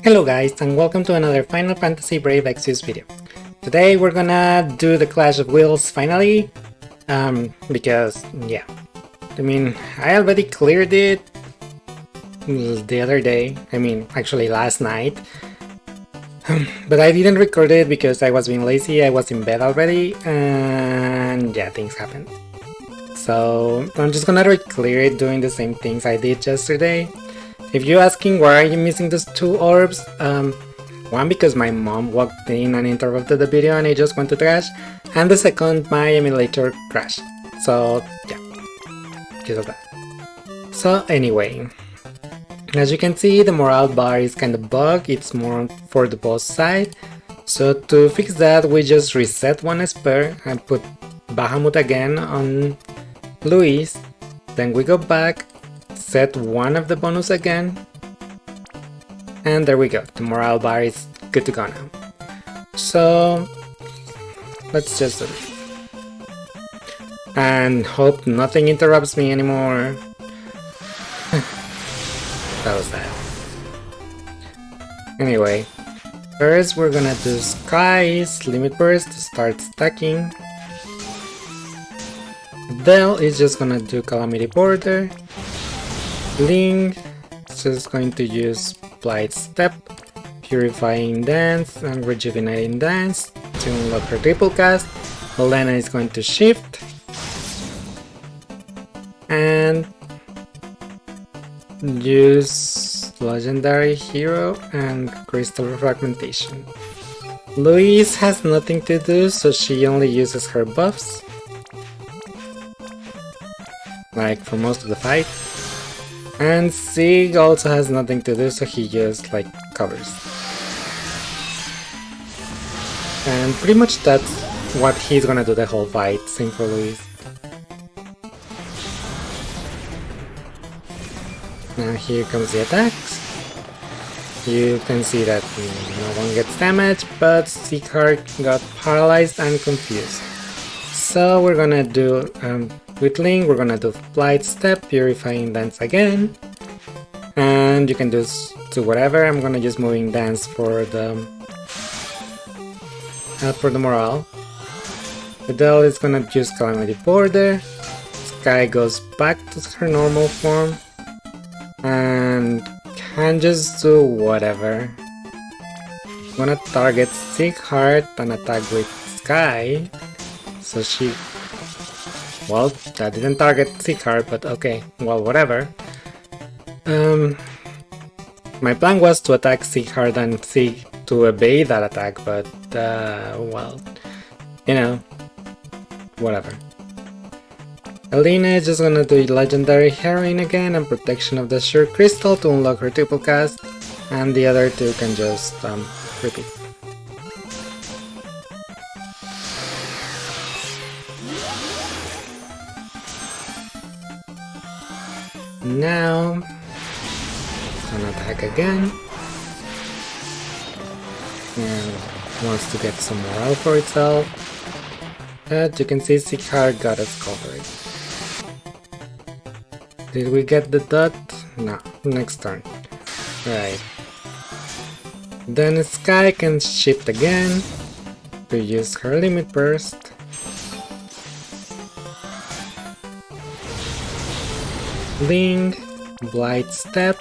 Hello guys, and welcome to another Final Fantasy Brave Exvius video. Today we're gonna do the Clash of Wills finally, because yeah, I already cleared it the other day, actually last night, but I didn't record it because I was being lazy. I was in bed already, and yeah, things happened. So I'm just gonna re-clear it doing the same things I did yesterday. If you're asking why are you missing those two orbs, one, because my mom walked in and interrupted the video and it just went to trash, and the second, my emulator crashed. So yeah, because of that. So anyway, as you can see, the morale bar is kind of bugged. It's more for the boss side. So to fix that, we just reset one spare and put Bahamut again on Luis. Then we go back, set one of the bonus again, and there we go. The morale bar is good to go now. So let's just do it and hope nothing interrupts me anymore. That was that. Anyway, first we're gonna do Skye's limit burst to start stacking. Del is just gonna do Calamity Border. Ling is just going to use Blight Step, Purifying Dance, and Rejuvenating Dance to unlock her triple cast. Elena is going to shift and use Legendary Hero and Crystal Fragmentation. Louise has nothing to do, so she only uses her buffs, like for most of the fight. And Sig also has nothing to do, so he just like covers. And pretty much that's what he's gonna do the whole fight. Same for Luis. Now here comes the attacks. You can see that no one gets damaged, but Sighart got paralyzed and confused. So we're gonna do with Ling, we're gonna do Blight Step, Purifying Dance again, and you can just do whatever. I'm gonna use Moving Dance for the morale. Adele is gonna use Calamity Border. Skye goes back to her normal form and can just do whatever. I'm gonna target Sighart and attack with Skye, so she... Well, that didn't target Sighart, but okay, well, whatever. My plan was to attack Sighart and Sig to evade that attack, but, well, you know, whatever. Elena is just gonna do Legendary Heroine again and Protection of the Sure Crystal to unlock her triple cast, and the other two can just, repeat. Now, gonna attack again, and wants to get some morale for itself. But you can see Sighart got us covered. Did we get the dot? No, next turn. Right. Then Skye can shift again to use her limit burst. Ling, Blight Step,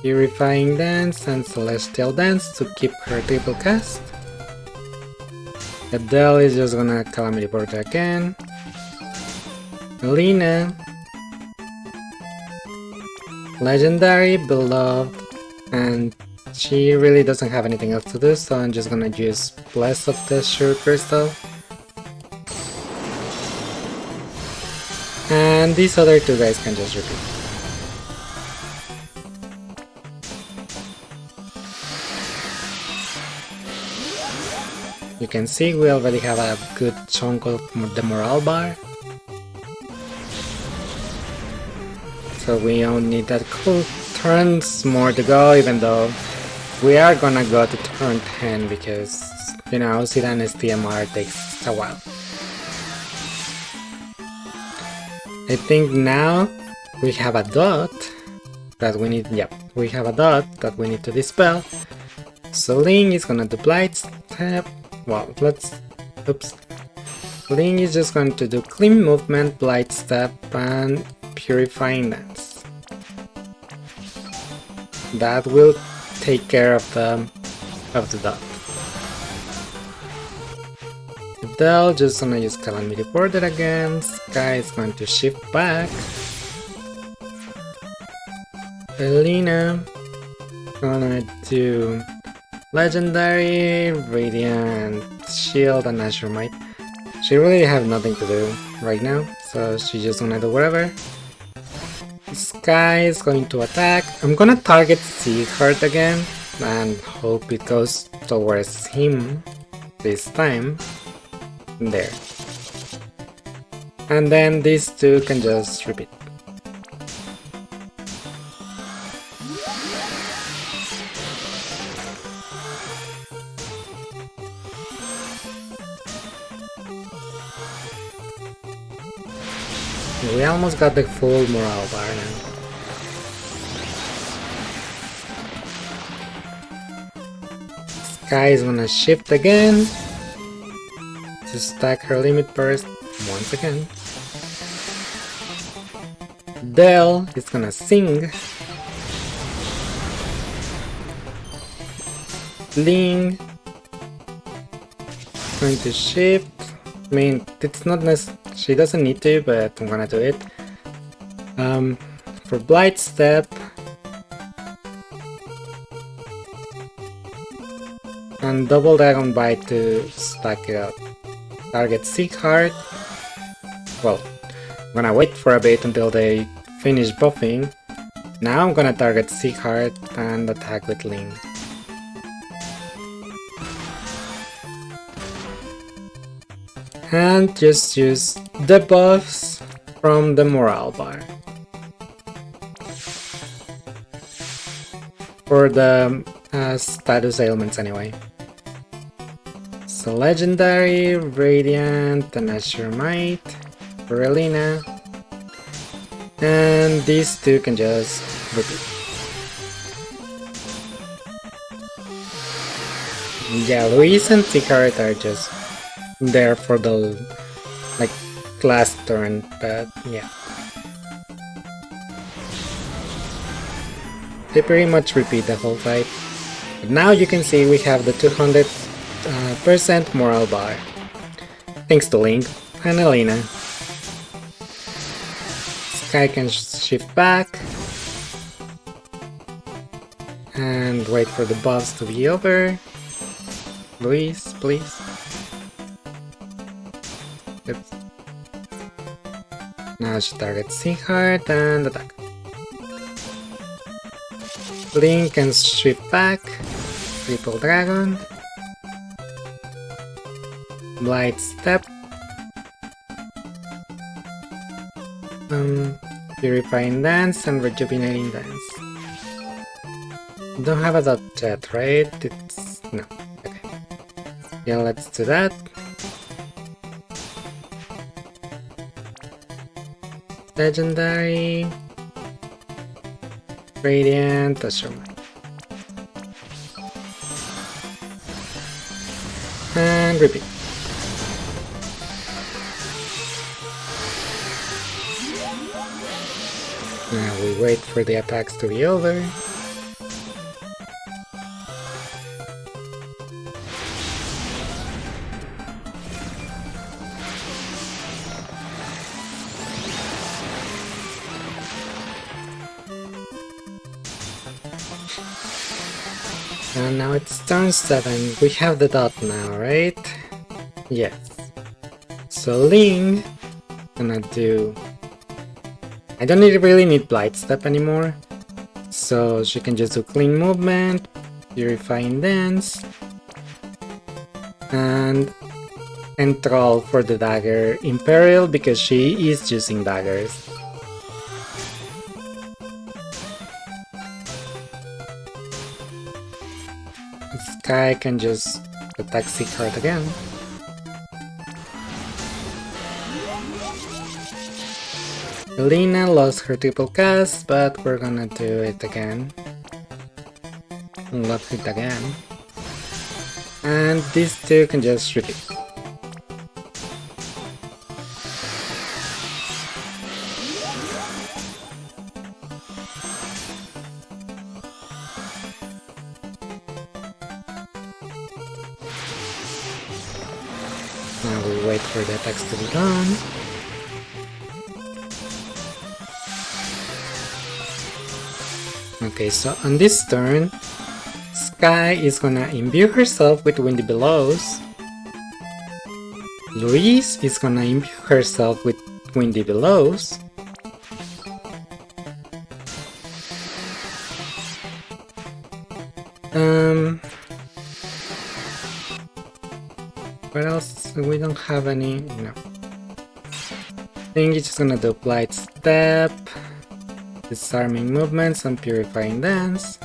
Purifying Dance, and Celestial Dance to keep her triple cast. Adele is just gonna Calamity Border again. Elena, Legendary, Beloved, and she really doesn't have anything else to do, so I'm just gonna use Bless of the Sure Crystal. And these other two guys can just repeat. You can see we already have a good chunk of the morale bar. So we only need that couple turns more to go, even though we are gonna go to turn 10 because, you know, Zidane's TMR takes a while. I think now we have a dot that we need, yep, we have a dot that we need to dispel. So Ling is gonna do Blight Step. Well, oops. Ling is just going to do Clean Movement, Blight Step, and Purifying Dance. That will take care of the dot. Del just gonna use Calamity Border again. Skye is going to shift back. Elena gonna do Legendary, Radiant, Shield, and Azure Might. She really have nothing to do right now, so she's just gonna do whatever. Skye is going to attack. I'm gonna target Seaheart again and hope it goes towards him this time. There. And then these two can just repeat. We almost got the full morale bar now. Skye is gonna shift again to stack her limit burst once again. Del is gonna sing. Ling going to shift. I mean, it's not necessary. She doesn't need to, but I'm gonna do it. For Blight Step, and double Dragon Bite to stack it up. Target Seaheart. Well, I'm gonna wait for a bit until they finish buffing. Now I'm gonna target Seaheart and attack with Ling. And just use the buffs from the morale bar for the status ailments anyway. So Legendary, Radiant, and Azure Might for Elena, and these two can just repeat. Yeah, Louise and Seaheart are just there for the last turn, but yeah, they pretty much repeat the whole fight. But now you can see we have the 200% morale bar, thanks to Link and Elena. Skye can shift back and wait for the buffs to be over. Louise, please. Oops. Now she targets Seaheart and attack. Link can shift back. Triple Dragon. Blight Step. Purifying Dance and Rejuvenating Dance. Don't have a dot yet, right? It's... no. Okay. Yeah, let's do that. Legendary, Radiant, Azure Might. And repeat. Now we wait for the attacks to be over. And now it's turn 7. We have the dot now, right? Yes. So Ling gonna do... I don't really need Blight Step anymore, so she can just do Clean Movement, Purifying Dance, and Enthrall for the dagger in peril because she is using daggers. Skye can just attack Seaheart again. Elena lost her triple cast, but we're gonna do it again. Love hit again. And these two can just repeat. Now we wait for the attacks to be done. Okay, so on this turn, Skye is gonna imbue herself with Windy Billows. Louise is gonna imbue herself with Windy Billows. What else? We don't have any. No. I think it's just gonna do Blight Step, Disarming Movements, and Purifying Dance.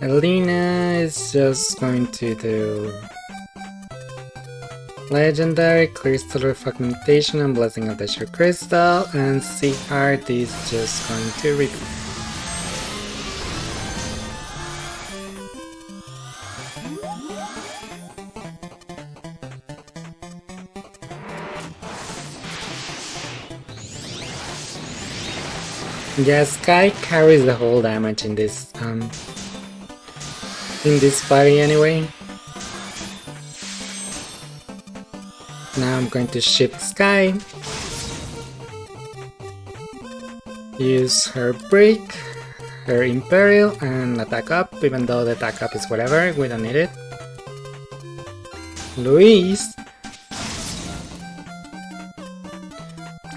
Elena is just going to do Legendary, Crystal Refragmentation, and Blessing of the Sure Crystal, and Seaheart is just going to repeat. Yeah, Skye carries the whole damage in this party anyway. Now I'm going to shift Skye. Use her break, her Imperial, and attack up, even though the attack up is whatever, we don't need it. Louise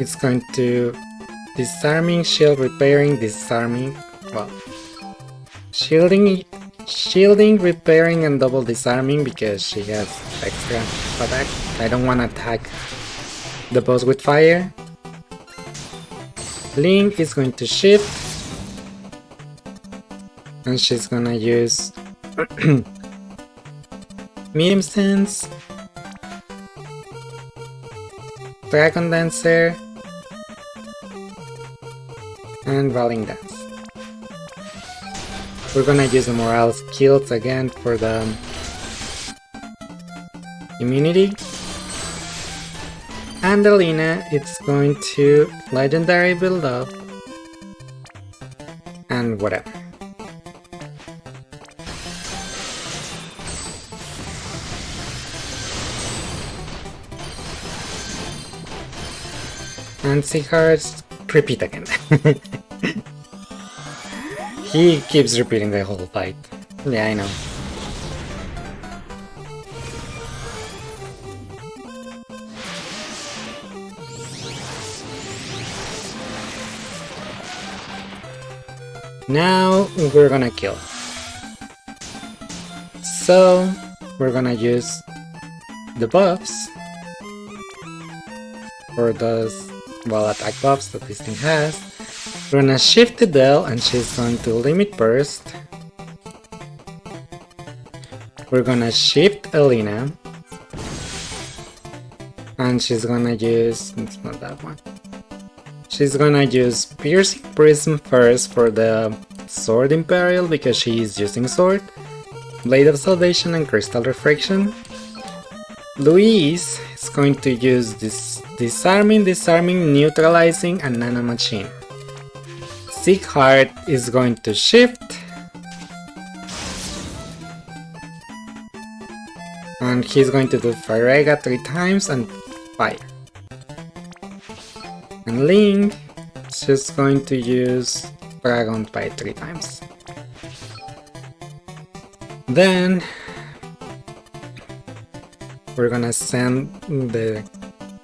is going to Disarming, Shield, Repairing, Disarming, well, Shielding, Repairing, and double Disarming because she has extra attack. I don't want to attack the boss with fire. Link is going to shift, and she's gonna use Medium Sense, Dragon Dancer, and Rolling Dance. We're gonna use the morale skills again for the immunity. And Elena, it's going to Legendary build up and whatever. And Seaheart's repeat again. He keeps repeating the whole fight. Yeah, I know. Now we're gonna kill. So we're gonna use the buffs for those attack buffs that this thing has. We're gonna shift to Del and she's going to Limit Burst. We're gonna shift Elena and she's gonna use, it's not that one. She's gonna use Piercing Prism first for the Sword Imperial because she is using Sword, Blade of Salvation, and Crystal Refraction. Louise is going to use this Disarming, Neutralizing, and Nano Machine. Seaheart is going to shift, and he's going to do Farega 3 times and fire. And Link is just going to use Dragon Bite 3 times. Then we're gonna send the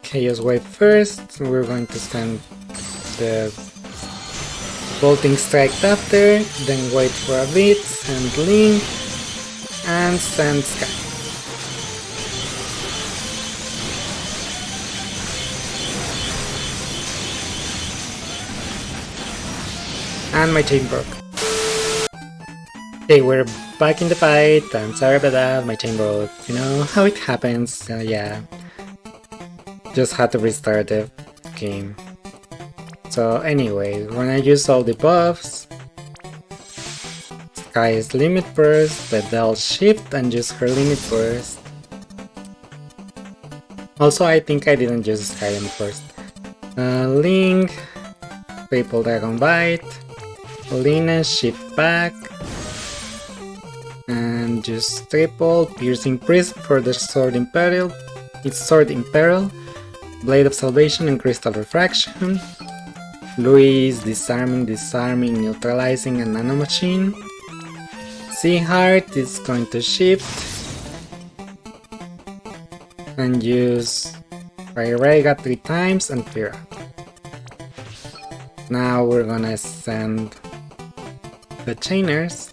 Chaos Wave first. We're going to send the Bolting Strike after, then wait for a bit, send Link, and send Skye. And my chain broke. Okay, we're back in the fight. I'm sorry about that, my chain broke. You know how it happens, yeah. Just had to restart the game. So anyway, when I use all the buffs, Skye's limit burst, the Dell shift and use her limit burst. Also, I think I didn't use Skye limit burst. Link, triple dragon bite, Lina shift back, and just triple piercing prism for the sword in peril. It's sword in peril, blade of salvation and crystal refraction. Louis disarming, neutralizing, and nanomachine. Seaheart is going to shift and use Rega 3 times and Fira. Now we're gonna send the chainers.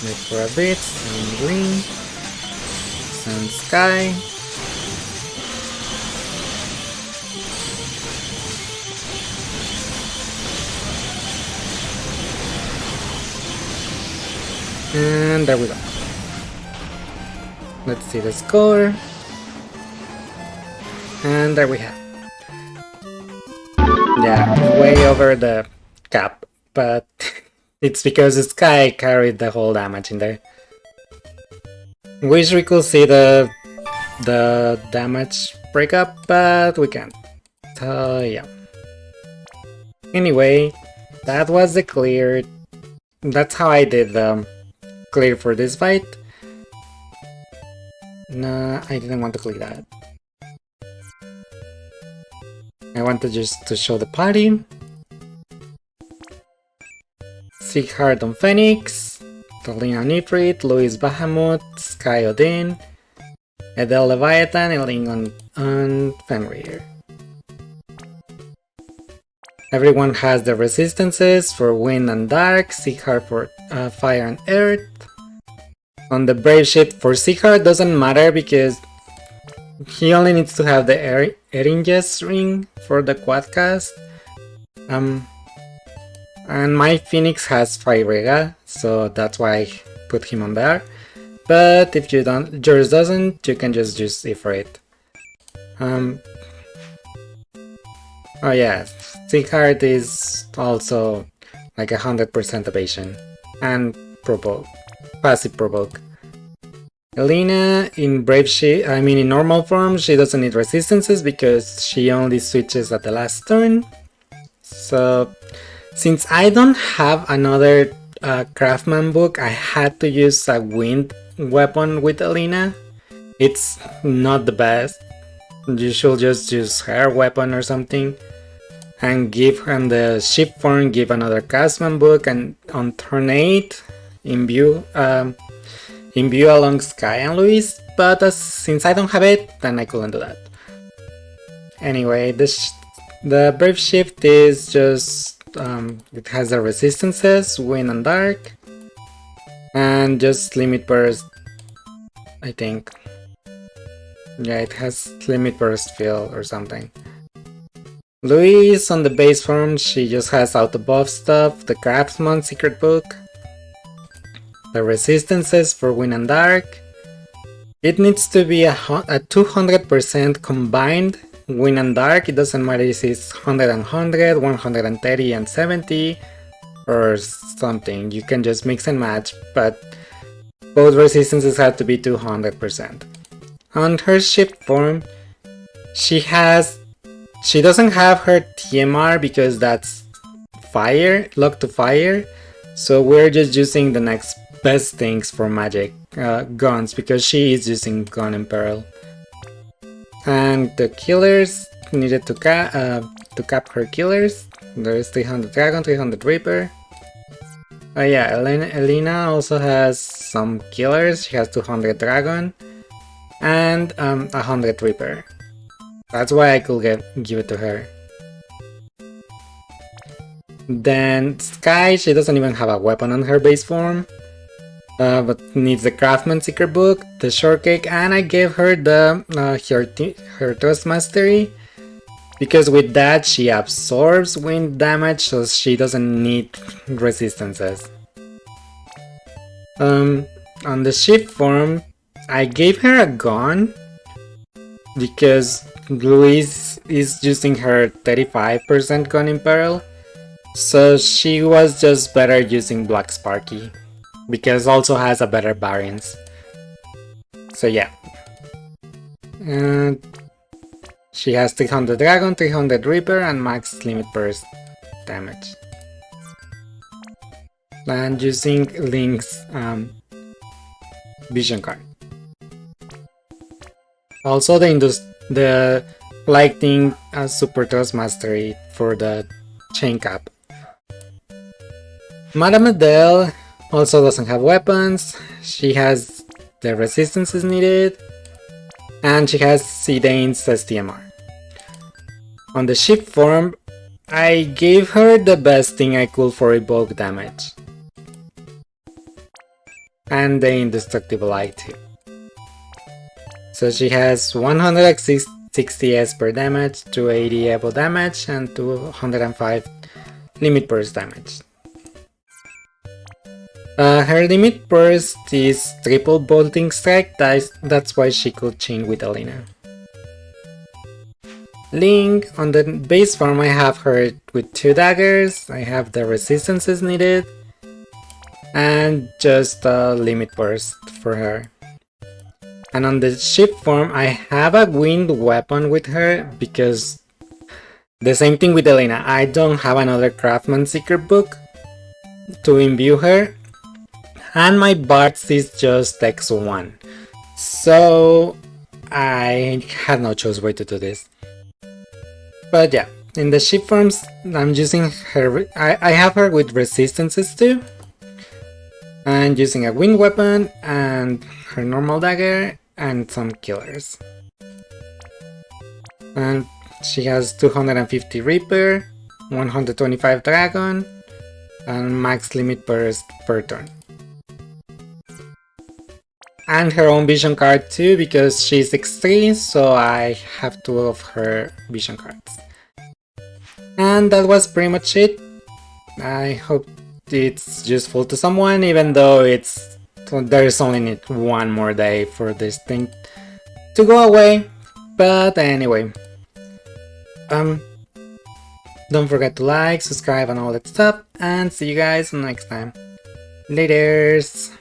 Wait for a bit, send Green, send Skye. And there we go. Let's see the score. And there we have. Yeah, way over the cap, but it's because Skye carried the whole damage in there. Wish we could see the damage breakup, but we can't. So yeah. Anyway, that was the clear. That's how I did the clear for this fight. No, I didn't want to clear that. I wanted just to show the party. Seaheart on Phoenix, Tolina on Ifrit, Louis Bahamut, Skye Odin, Edel Leviathan, and Ling on Fenrir. Everyone has the resistances for wind and dark, Seaheart for fire and earth. On the brave ship for Seaheart doesn't matter because he only needs to have the Eringes ring for the quadcast. And my Phoenix has Fyrega, so that's why I put him on there. But if you don't, yours doesn't, you can just use Ifrit. Oh yeah, Seaheart is also like 100% evasion and provoke, passive provoke. Elena in in normal form, she doesn't need resistances because she only switches at the last turn. So since I don't have another craftsman book, I had to use a wind weapon with Elena. It's not the best. You should just use her weapon or something. And give her the ship form, give another craftsman book, and on turn 8, imbue along Skye and Louis, but since I don't have it, then I couldn't do that. Anyway, the brave shift is just it has the resistances, wind and dark, and just limit burst. I think, yeah, it has limit burst fill or something. Louise on the base form, she just has auto buff stuff, the craftsman secret book, the resistances for wind and dark. It needs to be a 200% combined wind and dark. It doesn't matter if it's 100 and 100, 130 and 70 or something. You can just mix and match, but both resistances have to be 200%. On her shift form, she doesn't have her TMR because that's fire, locked to fire. So we're just using the next best things for magic, guns, because she is using gun in peril. And the killers needed to cap her killers. There is 300 dragon, 300 reaper. Oh yeah, Elena also has some killers. She has 200 dragon and 100 reaper. That's why I could give it to her. Then Skye, she doesn't even have a weapon on her base form, but needs the Craftsman Secret Book, the Shortcake, and I gave her the her Trust Mastery, because with that she absorbs wind damage, so she doesn't need resistances. On the shift form, I gave her a gun, because Louise is using her 35% gun in peril, so she was just better using Black Sparky, because also has a better variance. So yeah. And she has 300 Dragon, 300 Reaper, and max limit burst damage. And using Link's vision card. Also the Lightning Super Thrust Mastery for the chain cap. Madame Adele also doesn't have weapons, she has the resistances needed, and she has Zidane's STMR. On the ship form, I gave her the best thing I could for evoke damage. And the Indestructible Eye too. So she has 160 S per damage, 280 Evo damage, and 205 limit burst damage. Her limit burst is triple bolting strike, that's why she could chain with Alina. Link, on the base form I have her with 2 daggers, I have the resistances needed, and just a limit burst for her. And on the ship form I have a wind weapon with her, because the same thing with Elena, I don't have another Craftsman Seeker book to imbue her, and my Bards is just X01, so I had no choice way to do this. But yeah, in the ship forms I'm using her, I have her with resistances too, and using a wind weapon and her normal dagger and some killers. And she has 250 Reaper, 125 Dragon, and max limit burst per turn. And her own vision card too, because she's X3, so I have 2 of her vision cards. And that was pretty much it. I hope it's useful to someone, even though there's only one more day for this thing to go away. But anyway, don't forget to like, subscribe, and all that stuff, and see you guys next time. Laters!